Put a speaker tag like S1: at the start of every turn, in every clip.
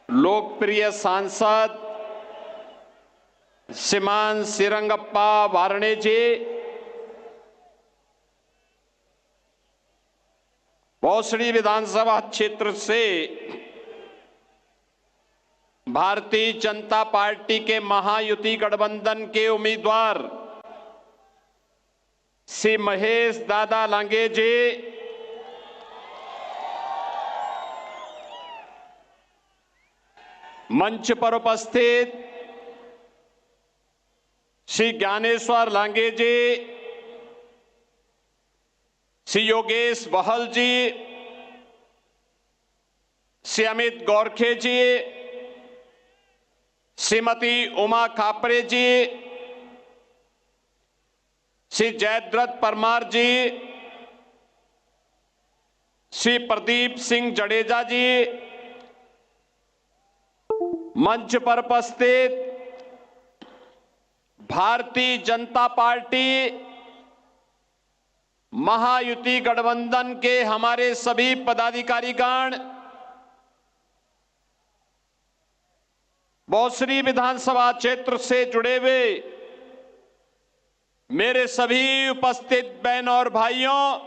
S1: लोकप्रिय सांसद श्रीमान श्रीरंगप्पा वार्णे जी, भोसड़ी विधानसभा क्षेत्र से भारतीय जनता पार्टी के महायुति गठबंधन के उम्मीदवार श्री महेश दादा लांगे जी, मंच पर उपस्थित श्री ज्ञानेश्वर लांगे जी, श्री योगेश बहल जी, श्री अमित गोरखे जी, श्रीमती उमा खापरे जी, श्री जयद्रथ परमार जी, श्री प्रदीप सिंह जडेजा जी, मंच पर उपस्थित भारतीय जनता पार्टी महायुति गठबंधन के हमारे सभी पदाधिकारीगण, भोसड़ी विधानसभा क्षेत्र से जुड़े हुए मेरे सभी उपस्थित बहन और भाइयों,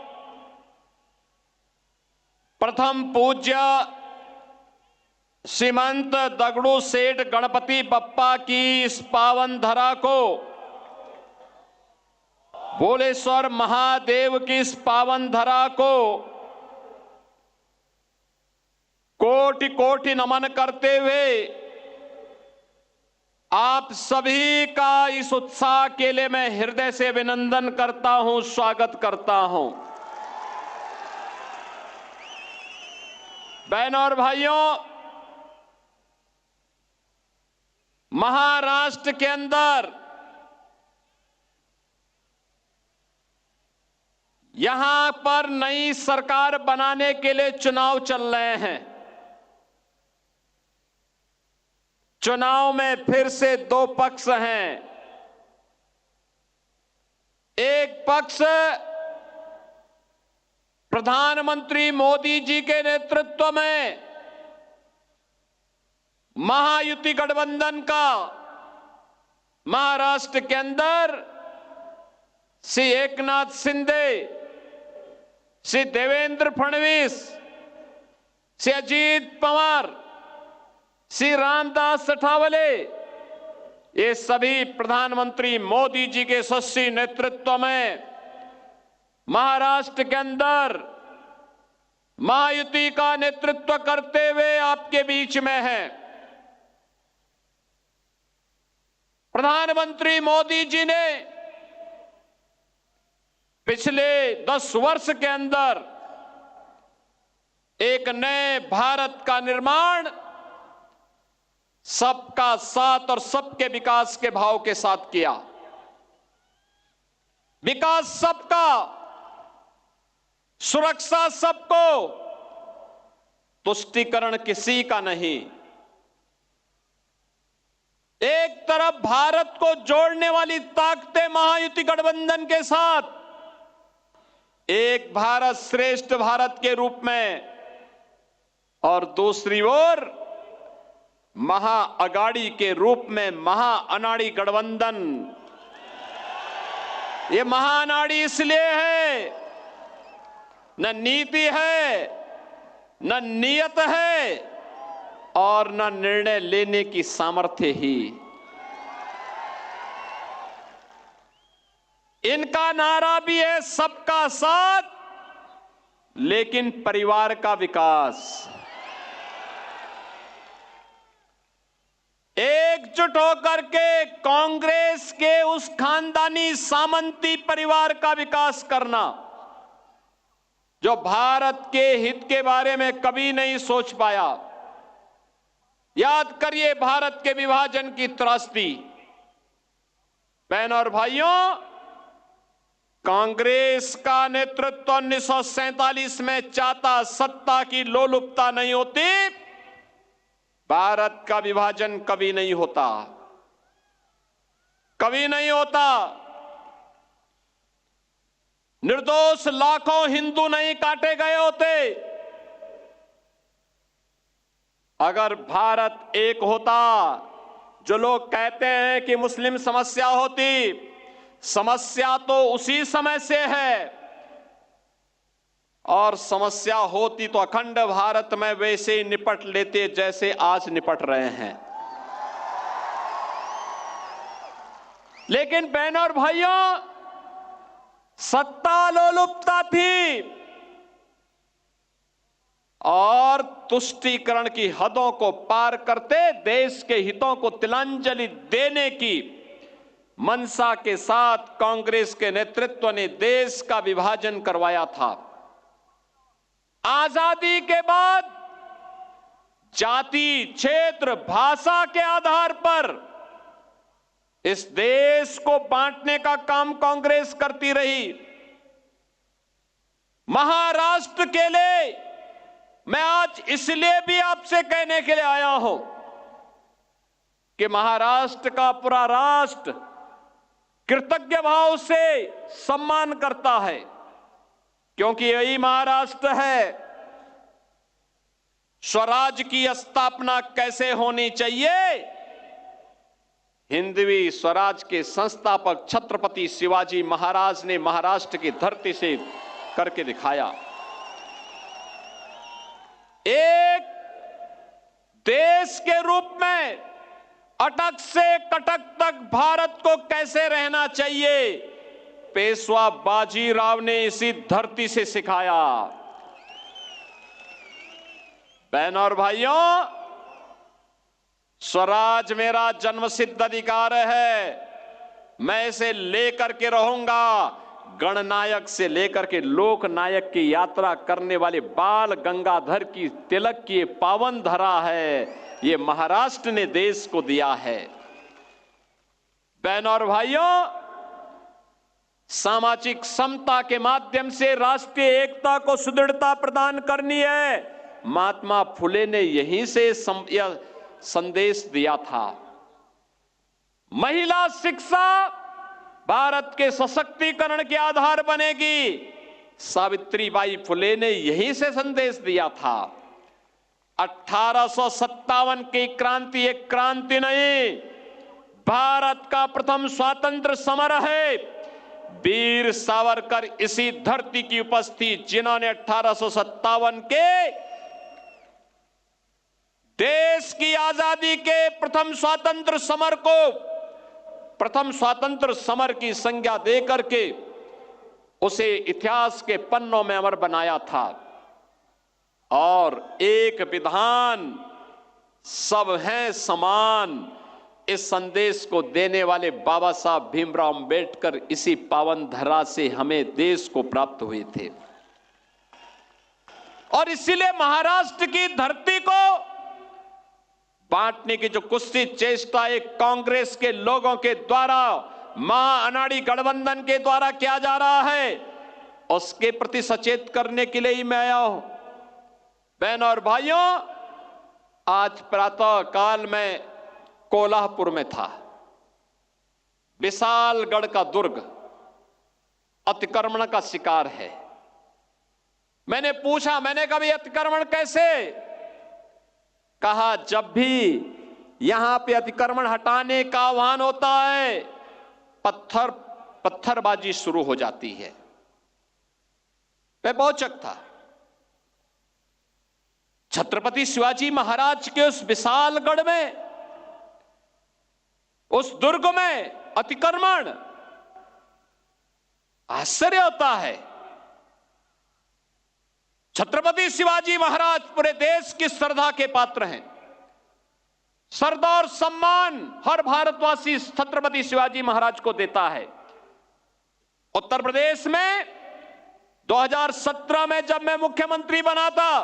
S1: प्रथम पूज्य श्रीमंत दगड़ू सेठ गणपति बप्पा की इस पावन धरा को, भोलेश्वर महादेव की इस पावन धरा को कोटि कोटि नमन करते हुए आप सभी का इस उत्साह के लिए मैं हृदय से अभिनंदन करता हूं, स्वागत करता हूं। बहनों और भाइयों, महाराष्ट्र के अंदर यहां पर नई सरकार बनाने के लिए चुनाव चल रहे हैं। चुनाव में फिर से दो पक्ष हैं। एक पक्ष प्रधानमंत्री मोदी जी के नेतृत्व में महायुति गठबंधन का महाराष्ट्र के अंदर श्री एकनाथ शिंदे, श्री देवेंद्र फडणवीस, श्री अजीत पवार, श्री रामदास अठावले, ये सभी प्रधानमंत्री मोदी जी के यशस्वी नेतृत्व में महाराष्ट्र के अंदर महायुति का नेतृत्व करते हुए आपके बीच में है। प्रधानमंत्री मोदी जी ने पिछले 10 वर्ष के अंदर एक नए भारत का निर्माण सबका साथ और सबके विकास के भाव के साथ किया। विकास सबका, सुरक्षा सबको, तुष्टीकरण किसी का नहीं। एक तरफ भारत को जोड़ने वाली ताकतें महायुति गठबंधन के साथ, एक भारत श्रेष्ठ भारत के रूप में, और दूसरी ओर महाअगाड़ी के रूप में महाअनाड़ी गठबंधन। ये महाअनाड़ी इसलिए है, न नीति है, न नियत है और न निर्णय लेने की सामर्थ्य ही। इनका नारा भी है सबका साथ, लेकिन परिवार का विकास। एकजुट होकर के कांग्रेस के उस खानदानी सामंती परिवार का विकास करना जो भारत के हित के बारे में कभी नहीं सोच पाया। याद करिए भारत के विभाजन की त्रासदी। बहनों और भाइयों, कांग्रेस का नेतृत्व 1947 में चाहता सत्ता की लोलुपता नहीं होती, भारत का विभाजन कभी नहीं होता, कभी नहीं होता। निर्दोष लाखों हिंदू नहीं काटे गए होते। अगर भारत एक होता, जो लोग कहते हैं कि मुस्लिम समस्या होती, समस्या तो उसी समय से है, और समस्या होती तो अखंड भारत में वैसे ही निपट लेते जैसे आज निपट रहे हैं। लेकिन बहनों और भाइयों, सत्ता लोलुपता थी और तुष्टीकरण की हदों को पार करते देश के हितों को तिलांजलि देने की मंशा के साथ कांग्रेस के नेतृत्व ने देश का विभाजन करवाया था। आजादी के बाद जाति, क्षेत्र, भाषा के आधार पर इस देश को बांटने का काम कांग्रेस करती रही। महाराष्ट्र के लिए मैं आज इसलिए भी आपसे कहने के लिए आया हूं कि महाराष्ट्र का पूरा राष्ट्र कृतज्ञ भाव से सम्मान करता है, क्योंकि यही महाराष्ट्र है स्वराज की स्थापना कैसे होनी चाहिए, हिंदवी स्वराज के संस्थापक छत्रपति शिवाजी महाराज ने महाराष्ट्र की धरती से करके दिखाया। एक देश के रूप में अटक से कटक तक भारत को कैसे रहना चाहिए, पेशवा बाजीराव ने इसी धरती से सिखाया। बहनों और भाइयों, स्वराज मेरा जन्मसिद्ध अधिकार है, मैं इसे लेकर के रहूंगा। गणनायक से लेकर के लोकनायक की यात्रा करने वाले बाल गंगाधर की तिलक की पावन धरा है, ये महाराष्ट्र ने देश को दिया है। बहनों और भाइयों, सामाजिक समता के माध्यम से राष्ट्रीय एकता को सुदृढ़ता प्रदान करनी है, महात्मा फुले ने यहीं से संदेश दिया था। महिला शिक्षा भारत के सशक्तिकरण के आधार बनेगी, सावित्रीबाई फुले ने यहीं से संदेश दिया था। 1857 की क्रांति एक क्रांति नहीं, भारत का प्रथम स्वातंत्र समर है। वीर सावरकर इसी धरती की उपस्थिति, जिन्होंने 1857 के देश की आजादी के प्रथम स्वतंत्र समर को प्रथम स्वतंत्र समर की संज्ञा देकर के उसे इतिहास के पन्नों में अमर बनाया था। और एक विधान, सब हैं समान, इस संदेश को देने वाले बाबा साहब भीमराव अंबेडकर इसी पावन धरा से हमें देश को प्राप्त हुए थे। और इसीलिए महाराष्ट्र की धरती को बांटने की जो कुत्सित चेष्टा एक कांग्रेस के लोगों के द्वारा, महाअनाड़ी गठबंधन के द्वारा किया जा रहा है, उसके प्रति सचेत करने के लिए ही मैं आया हूं। बहनों और भाइयों, आज प्रातः काल में कोल्हापुर में था। विशालगढ़ का दुर्ग अतिक्रमण का शिकार है। मैंने पूछा, मैंने कहा भाई अतिक्रमण कैसे? कहा जब भी यहां पे अतिक्रमण हटाने का आह्वान होता है, पत्थरबाजी शुरू हो जाती है। मैं बहुत चक था। छत्रपति शिवाजी महाराज के उस विशालगढ़ में, उस दुर्ग में अतिक्रमण, आश्चर्य होता है। छत्रपति शिवाजी महाराज पूरे देश की श्रद्धा के पात्र हैं। श्रद्धा और सम्मान हर भारतवासी छत्रपति शिवाजी महाराज को देता है। उत्तर प्रदेश में 2017 में जब मैं मुख्यमंत्री बना था,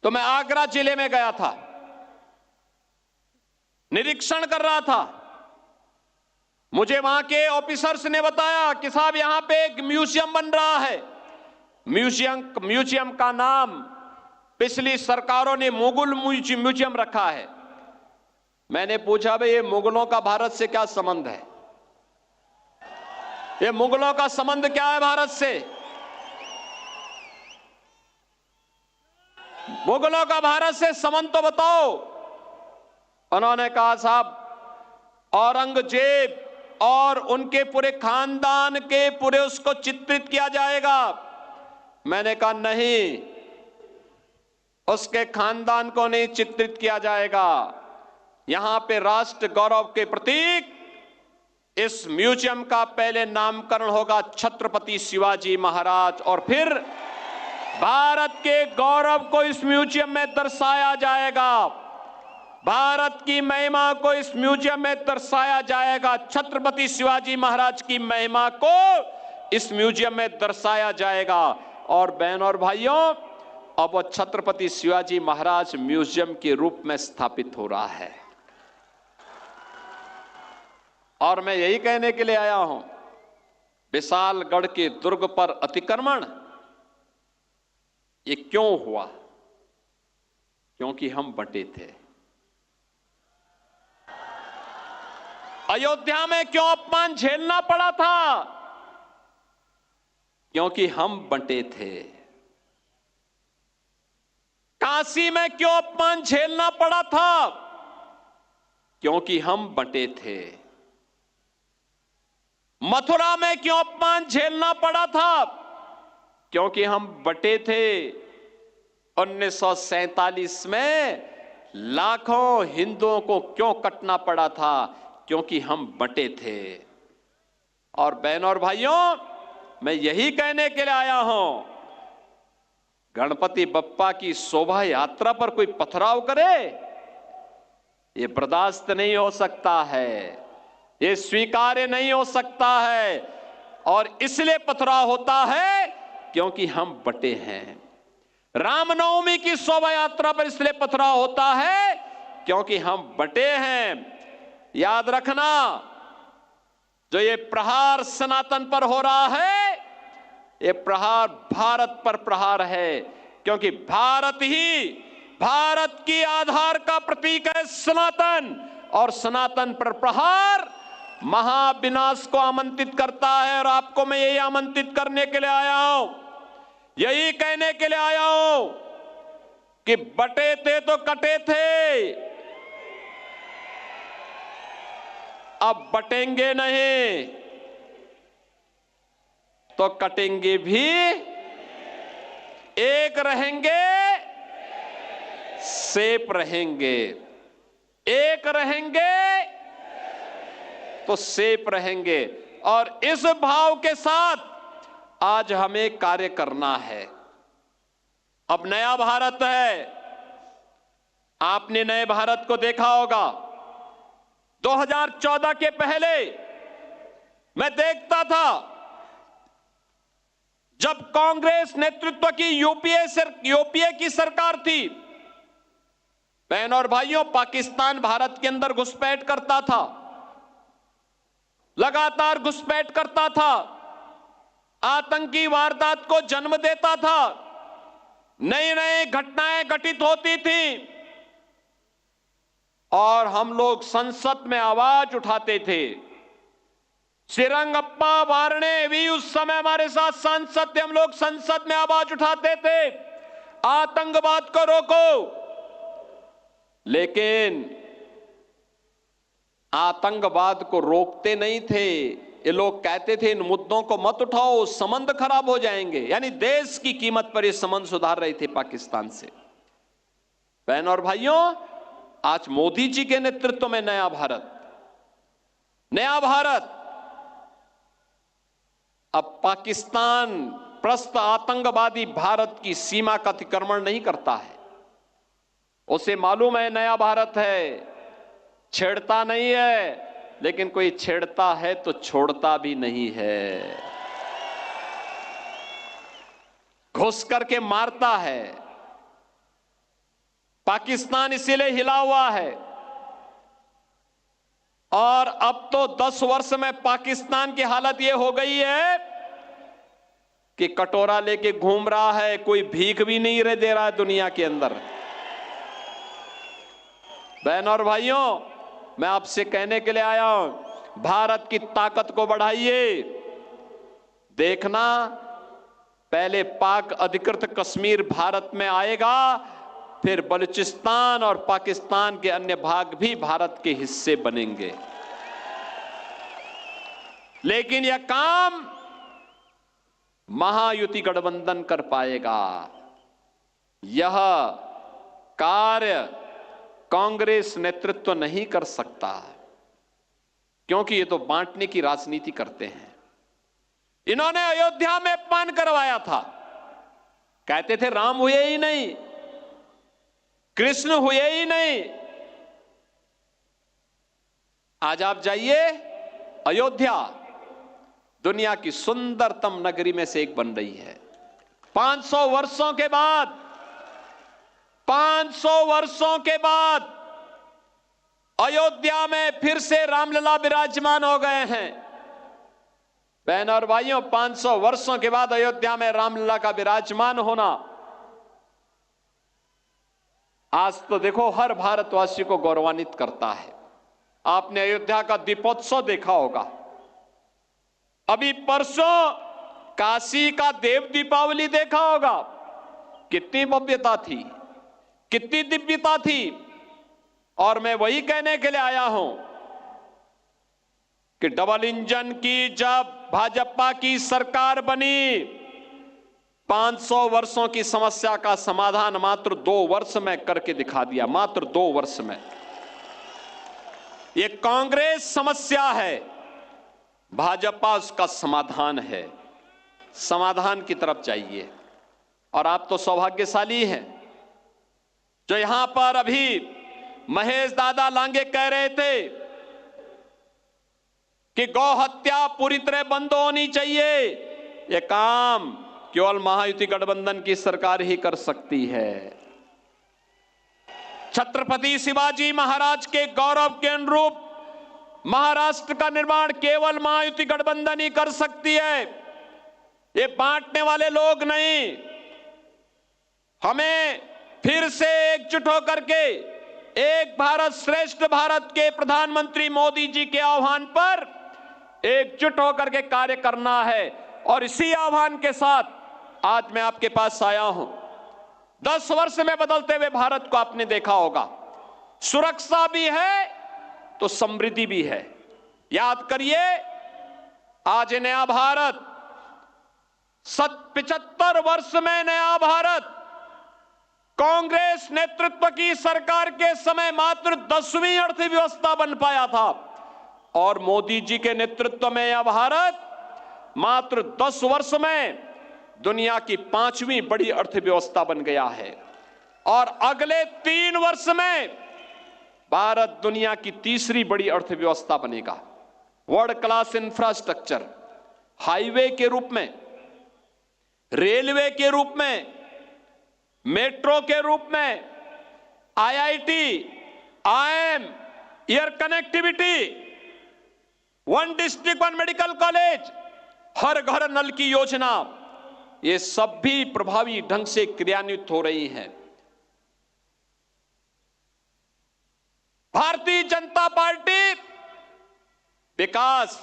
S1: तो मैं आगरा जिले में गया था, निरीक्षण कर रहा था। मुझे वहां के ऑफिसर्स ने बताया कि साहब यहां पे एक म्यूजियम बन रहा है। म्यूजियम का नाम पिछली सरकारों ने मुगल म्यूजियम रखा है। मैंने पूछा भाई ये मुगलों का भारत से क्या संबंध है? ये मुगलों का संबंध क्या है भारत से? मुगलों का भारत से संबंध तो बताओ। उन्होंने कहा साहब औरंगजेब और उनके पूरे खानदान के पूरे उसको चित्रित किया जाएगा। मैंने कहा नहीं, उसके खानदान को नहीं चित्रित किया जाएगा। यहां पे राष्ट्र गौरव के प्रतीक इस म्यूजियम का पहले नामकरण होगा छत्रपति शिवाजी महाराज, और फिर भारत के गौरव को इस म्यूजियम में दर्शाया जाएगा। भारत की महिमा को इस म्यूजियम में दर्शाया जाएगा। छत्रपति शिवाजी महाराज की महिमा को इस म्यूजियम में दर्शाया जाएगा। और बहनों और भाइयों, अब वो छत्रपति शिवाजी महाराज म्यूजियम के रूप में स्थापित हो रहा है। और मैं यही कहने के लिए आया हूं, विशालगढ़ के दुर्ग पर अतिक्रमण ये क्यों हुआ? क्योंकि हम बंटे थे। अयोध्या में क्यों अपमान झेलना पड़ा था? क्योंकि हम बंटे थे। काशी में क्यों अपमान झेलना पड़ा था? क्योंकि हम बंटे थे। मथुरा में क्यों अपमान झेलना पड़ा था? क्योंकि हम बंटे थे। 1947 में लाखों हिंदुओं को क्यों कटना पड़ा था? क्योंकि हम बंटे थे। और बहनों और भाइयों, मैं यही कहने के लिए आया हूं, गणपति बप्पा की शोभा यात्रा पर कोई पथराव करे, ये बर्दाश्त नहीं हो सकता है, ये स्वीकार्य नहीं हो सकता है। और इसलिए पथराव होता है क्योंकि हम बंटे हैं। रामनवमी की शोभा यात्रा पर इसलिए पथराव होता है क्योंकि हम बंटे हैं। याद रखना, जो ये प्रहार सनातन पर हो रहा है, ये प्रहार भारत पर प्रहार है, क्योंकि भारत ही, भारत की आधार का प्रतीक है सनातन, और सनातन पर प्रहार महाविनाश को आमंत्रित करता है। और आपको मैं यही आमंत्रित करने के लिए आया हूं, यही कहने के लिए आया हूं कि बटे थे तो कटे थे, अब बटेंगे नहीं तो कटेंगे भी। एक रहेंगे, सेफ रहेंगे। एक रहेंगे तो सेफ रहेंगे। और इस भाव के साथ आज हमें कार्य करना है। अब नया भारत है, आपने नए भारत को देखा होगा। 2014 के पहले मैं देखता था, जब कांग्रेस नेतृत्व की यूपीए की सरकार थी, बहनों और भाइयों, पाकिस्तान भारत के अंदर घुसपैठ करता था, लगातार घुसपैठ करता था, आतंकी वारदात को जन्म देता था, नई नई घटनाएं घटित होती थी, और हम लोग संसद में आवाज उठाते थे। श्रीरंगप्पा वारणे भी उस समय हमारे साथ सांसद थे। हम लोग संसद में आवाज उठाते थे, आतंकवाद को रोको। लेकिन आतंकवाद को रोकते नहीं थे। ये लोग कहते थे इन मुद्दों को मत उठाओ, संबंध खराब हो जाएंगे। यानी देश की कीमत पर ये संबंध सुधार रहे थे पाकिस्तान से। बहनों और भाइयों, आज मोदी जी के नेतृत्व में नया भारत, नया भारत अब पाकिस्तान प्रस्त आतंकवादी भारत की सीमा का अतिक्रमण नहीं करता है। उसे मालूम है नया भारत है, छेड़ता नहीं है, लेकिन कोई छेड़ता है तो छोड़ता भी नहीं है, घुस करके मारता है। पाकिस्तान इसीलिए हिला हुआ है। और अब तो 10 वर्ष में पाकिस्तान की हालत यह हो गई है कि कटोरा लेके घूम रहा है, कोई भीख भी नहीं दे रहा है दुनिया के अंदर। बहनों और भाइयों, मैं आपसे कहने के लिए आया हूं, भारत की ताकत को बढ़ाइए। देखना, पहले पाक अधिकृत कश्मीर भारत में आएगा, फिर बलूचिस्तान और पाकिस्तान के अन्य भाग भी भारत के हिस्से बनेंगे। लेकिन यह काम महायुति गठबंधन कर पाएगा। यह कार्य कांग्रेस नेतृत्व नहीं कर सकता, क्योंकि ये तो बांटने की राजनीति करते हैं। इन्होंने अयोध्या में अपमान करवाया था, कहते थे राम हुए ही नहीं, कृष्ण हुए ही नहीं। आज आप जाइए अयोध्या, दुनिया की सुंदरतम नगरी में से एक बन रही है। 500 वर्षों के बाद 500 वर्षों के बाद अयोध्या में फिर से रामलला विराजमान हो गए हैं। बहन और भाइयों, 500 वर्षों के बाद अयोध्या में रामलला का विराजमान होना आज तो देखो हर भारतवासी को गौरवान्वित करता है। आपने अयोध्या का दीपोत्सव देखा होगा। अभी परसों काशी का देव दीपावली देखा होगा। कितनी भव्यता थी, कितनी दिव्यता थी। और मैं वही कहने के लिए आया हूं कि डबल इंजन की जब भाजपा की सरकार बनी, 500 वर्षों की समस्या का समाधान मात्र 2 वर्ष में करके दिखा दिया। मात्र 2 वर्ष में। यह कांग्रेस समस्या है, भाजपा उसका समाधान है। समाधान की तरफ चाहिए। और आप तो सौभाग्यशाली हैं जो यहां पर अभी महेश दादा लांगे कह रहे थे कि गौ हत्या पूरी तरह बंद होनी चाहिए। यह काम केवल महायुति गठबंधन की सरकार ही कर सकती है। छत्रपति शिवाजी महाराज के गौरव के अनुरूप महाराष्ट्र का निर्माण केवल महायुति गठबंधन ही कर सकती है। ये बांटने वाले लोग नहीं। हमें फिर से एकजुट होकर के एक भारत श्रेष्ठ भारत के प्रधानमंत्री मोदी जी के आह्वान पर एकजुट होकर के कार्य करना है। और इसी आह्वान के साथ आज मैं आपके पास आया हूं। 10 वर्ष में बदलते हुए भारत को आपने देखा होगा। सुरक्षा भी है तो समृद्धि भी है। याद करिए, आज नया भारत 75 वर्ष में नया भारत कांग्रेस नेतृत्व की सरकार के समय मात्र 10वीं अर्थव्यवस्था बन पाया था। और मोदी जी के नेतृत्व में यह भारत मात्र 10 वर्ष में दुनिया की 5वीं बड़ी अर्थव्यवस्था बन गया है। और अगले 3 वर्ष में भारत दुनिया की 3री बड़ी अर्थव्यवस्था बनेगा। वर्ल्ड क्लास इंफ्रास्ट्रक्चर, हाईवे के रूप में, रेलवे के रूप में, मेट्रो के रूप में, IIT, IIM, air connectivity, 1 district 1 medical college, हर घर नल की योजना, ये सब भी प्रभावी ढंग से क्रियान्वित हो रही हैं। भारतीय जनता पार्टी विकास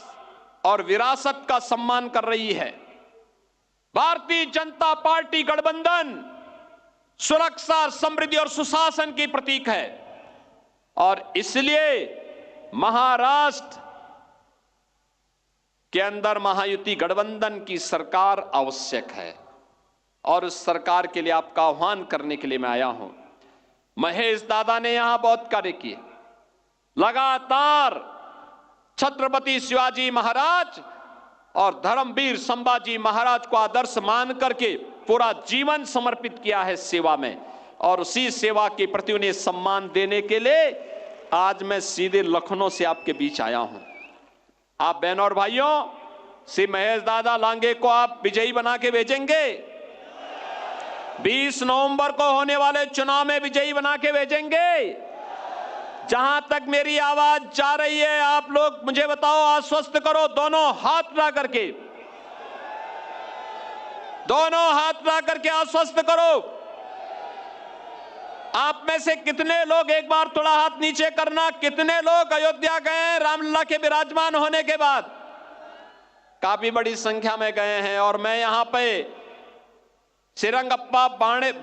S1: और विरासत का सम्मान कर रही है। भारतीय जनता पार्टी गठबंधन सुरक्षा, समृद्धि और सुशासन की प्रतीक है। और इसलिए महाराष्ट्र के अंदर महायुति गठबंधन की सरकार आवश्यक है। और उस सरकार के लिए आपका आह्वान करने के लिए मैं आया हूं। महेश दादा ने यहां बहुत कार्य किए। लगातार छत्रपति शिवाजी महाराज और धर्मवीर संभाजी महाराज को आदर्श मान करके पूरा जीवन समर्पित किया है सेवा में। और उसी सेवा के प्रति उन्हें सम्मान देने के लिए आज मैं सीधे लखनऊ से आपके बीच आया हूं। आप बहनों और भाइयों, श्री महेश दादा लांगे को आप विजयी बना के भेजेंगे। 20 नवंबर को होने वाले चुनाव में विजयी बना के भेजेंगे। जहां तक मेरी आवाज जा रही है, आप लोग मुझे बताओ, आश्वस्त करो, दोनों हाथ उठा करके, दोनों हाथ उठा करके आश्वस्त करो। आप में से कितने लोग, एक बार थोड़ा हाथ नीचे करना, कितने लोग अयोध्या गए रामलला के विराजमान होने के बाद? काफी बड़ी संख्या में गए हैं। और मैं यहां पे श्रीरंगप्पा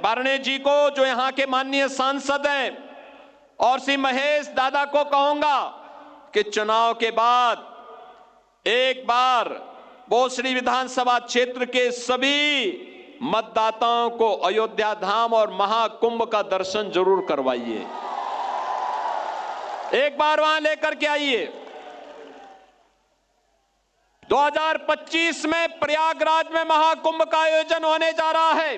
S1: बारणे जी को, जो यहां के माननीय सांसद हैं, और श्री महेश दादा को कहूंगा कि चुनाव के बाद एक बार भोसड़ी विधानसभा क्षेत्र के सभी मतदाताओं को अयोध्या धाम और महाकुंभ का दर्शन जरूर करवाइए। एक बार वहां लेकर के आइए। 2025 में प्रयागराज में महाकुंभ का आयोजन होने जा रहा है।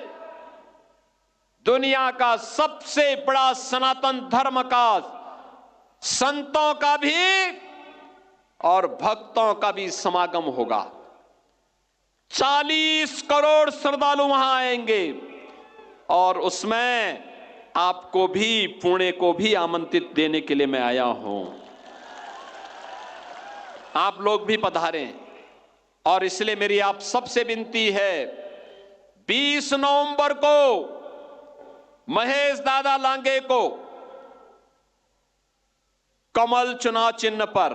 S1: दुनिया का सबसे बड़ा सनातन धर्म का, संतों का भी और भक्तों का भी समागम होगा। 40 करोड़ श्रद्धालु वहां आएंगे और उसमें आपको भी, पुणे को भी आमंत्रित देने के लिए मैं आया हूं। आप लोग भी पधारें और इसलिए मेरी आप सबसे विनती है, 20 नवंबर को महेश दादा लांगे को कमल चुनाव चिन्ह पर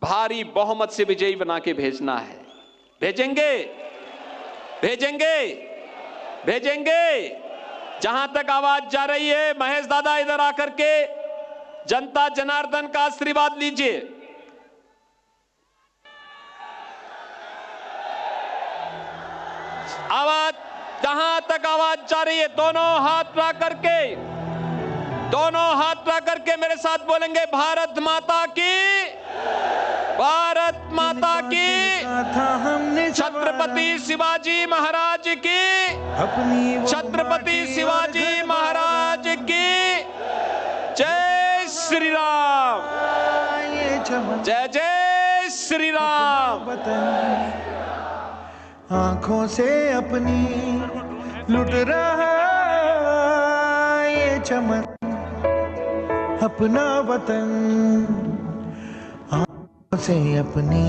S1: भारी बहुमत से विजयी बना के भेजना है। भेजेंगे, भेजेंगे, भेजेंगे। जहां तक आवाज जा रही है, महेश दादा इधर आकर के जनता जनार्दन का आशीर्वाद लीजिए। आवाज, जहां तक आवाज जा रही है, दोनों हाथ ला करके, दोनों हाथ ला करके मेरे साथ बोलेंगे, भारत माता की, भारत माता की, छत्रपति शिवाजी महाराज की, छत्रपति शिवाजी महाराज की, जय श्री राम, जय जय श्री राम।
S2: आंखों से अपनी लुट रहा ये चमन, अपना वतन। आंखों से अपनी